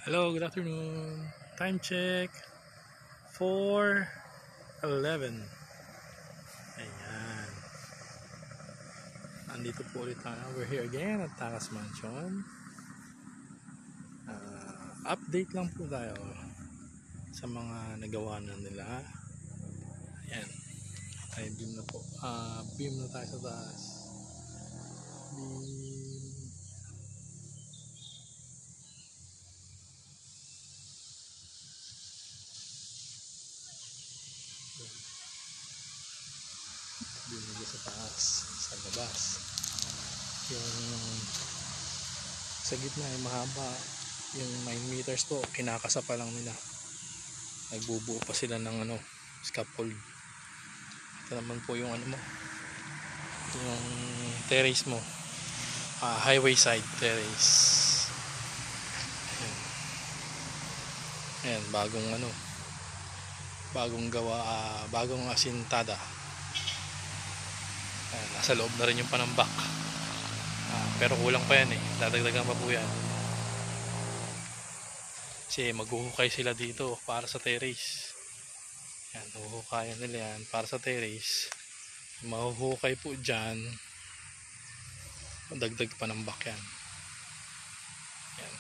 Hello, good afternoon. Time check, 4:11. Ayan. Andito po ulit tayo. We're here again at Takas Mansion. Update lang po tayo sa mga nagawa na nila. Ayan. Ay, beam na po. Beam na tayo sa taas. Beam. Beam sa taas. Sa labas. Yung sa gitna ay mahaba. Yung 9 meters po, kinakasa pa lang nila. Nagbubuo pa sila ng scaffold. Ito naman po yung yung terrace mo, highway side terrace. Ayan, bagong gawa, bagong asintada. Ayan, nasa loob na rin yung panambak, pero kulang pa yan dadagdagan pa po yan kasi maghuhukay sila dito para sa terrace. Ayan, huhukayan nila yan para sa terrace. Mahuhukay po dyan, dagdag panambak yan. Ayan.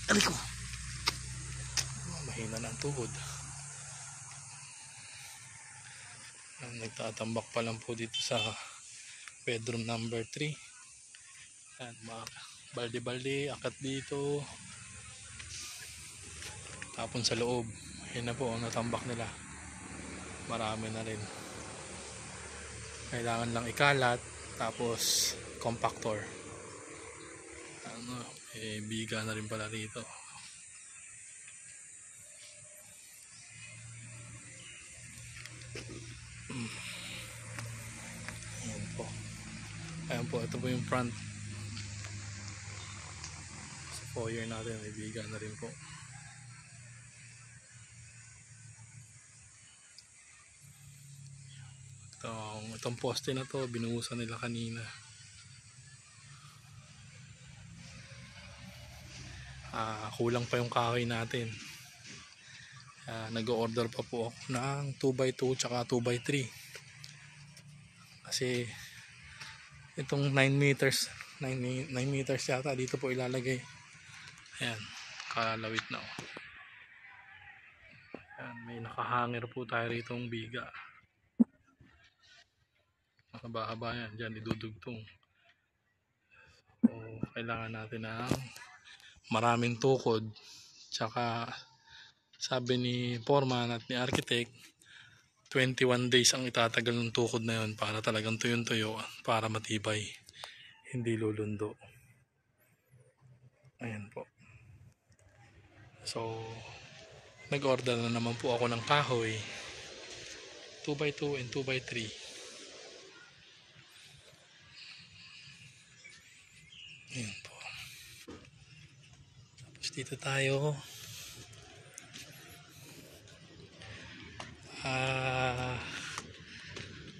Aliko, mahina ng tuhod. Nagtatambak pa lang po dito sa bedroom number 3. Ayan, mga balde-balde, akat dito, tapon sa loob. Ayan na po ang natambak nila, marami na rin. Kailangan lang ikalat, tapos compactor. Biga na rin pala rito. Ayan po, ito po yung front. Sa foyer natin, may biga na rin po. Itong poste na to, binuhusan nila kanina. Kulang pa yung kahoy natin. Nag-order pa po ako ng 2x2 tsaka 2x3. Kasi itong 9 meters yata dito po ilalagay. Ayan, kalawit na. Ayan, may nakahanger po tayo rito ng biga. Mahaba-haba yan, dyan idudugtong. So, kailangan natin ng maraming tukod. Tsaka sabi ni foreman at ni architect, 21 days ang itatagal ng tukod na yun para talagang tuyong-tuyo, para matibay, hindi lulundo. Ayan po. So, nag-order na naman po ako ng kahoy, 2x2 and 2x3. Ayan po. Tapos dito tayo.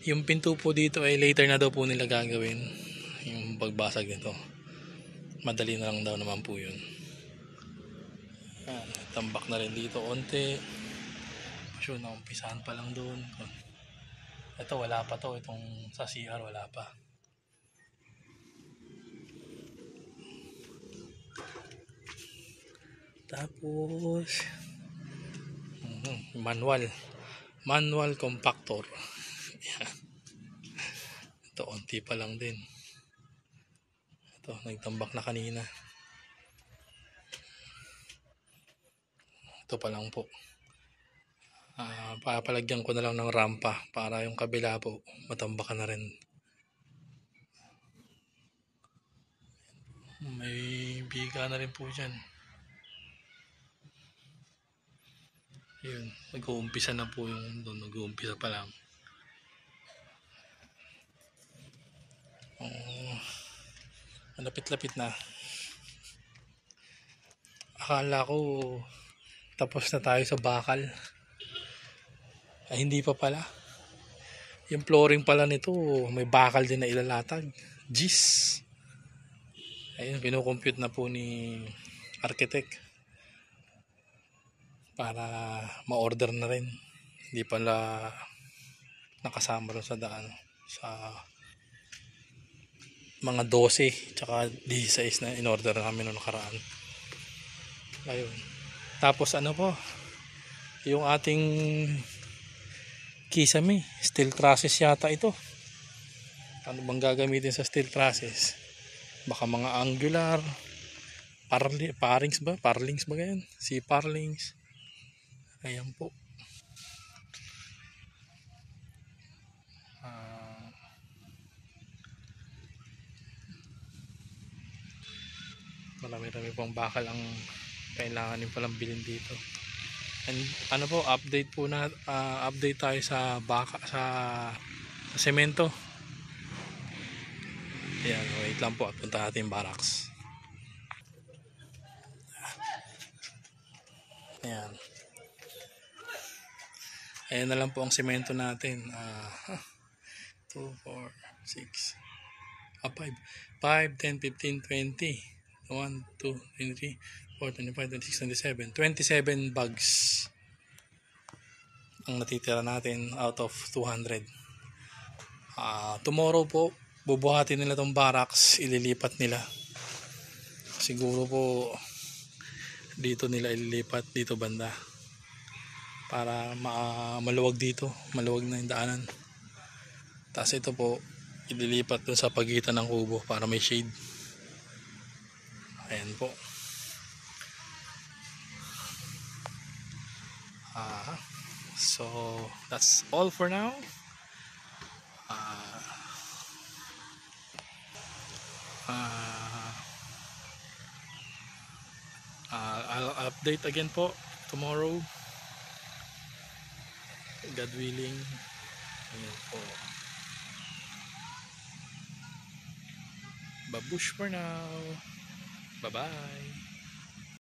Yung pinto po dito ay later na daw po nila gagawin. Yung pagbasag nito, madali na lang daw naman po yun. Tambak na rin dito onte. Sure, naumpisahan pa lang doon. Ito wala pa to, itong sa CR wala pa. Tapos manual compactor. Ito onti pa lang din. Ito nagtambak na kanina. Ito pa lang po. Papalagyan ko na lang ng rampa para yung kabila po matambakan na rin. May biga na rin po dyan. Yun, nag-uumpisa na po yung doon, nag-uumpisa pa lang. Malapit-lapit na. Akala ko tapos na tayo sa bakal. Ay, hindi pa pala. Yung flooring pala nito, may bakal din na ilalatag. Jeez. Ayun, kinukompute na po ni architect para ma-order na rin. Hindi pala nakasama rin sa daan sa mga 12 tsaka 16 na in-order namin noong nakaraan. Ayun. Tapos ano po, yung ating kisame, steel trusses yata ito. Ano bang gagamitin sa steel trusses? Baka mga angular, parlings ba? Parlings ba ganyan? Si parlings. Ayan po. Marami-rami pang bakal ang kailangan din palang bilhin dito. And ano po, update po na update tayo sa sa semento. Ayan, wait lang po at punta natin yung barracks. Ayan. Ayan na lang po ang semento natin. 2, 4, 6, 5, 5, 10, 15, 20. 1, 2, 23, 4, 25, 26, 27. 27 bags ang natitira natin out of 200. Tomorrow po, bubuhatin nila tong barracks, ililipat nila. Siguro po dito nila ililipat, dito banda. Para maluwag dito, maluwag na yung daanan. Tapos ito po, ililipat dun sa pagitan ng kubo para may shade. Ayan po. So that's all for now. I'll update again po tomorrow, God willing. Ayan po. Babush for now. Bye bye.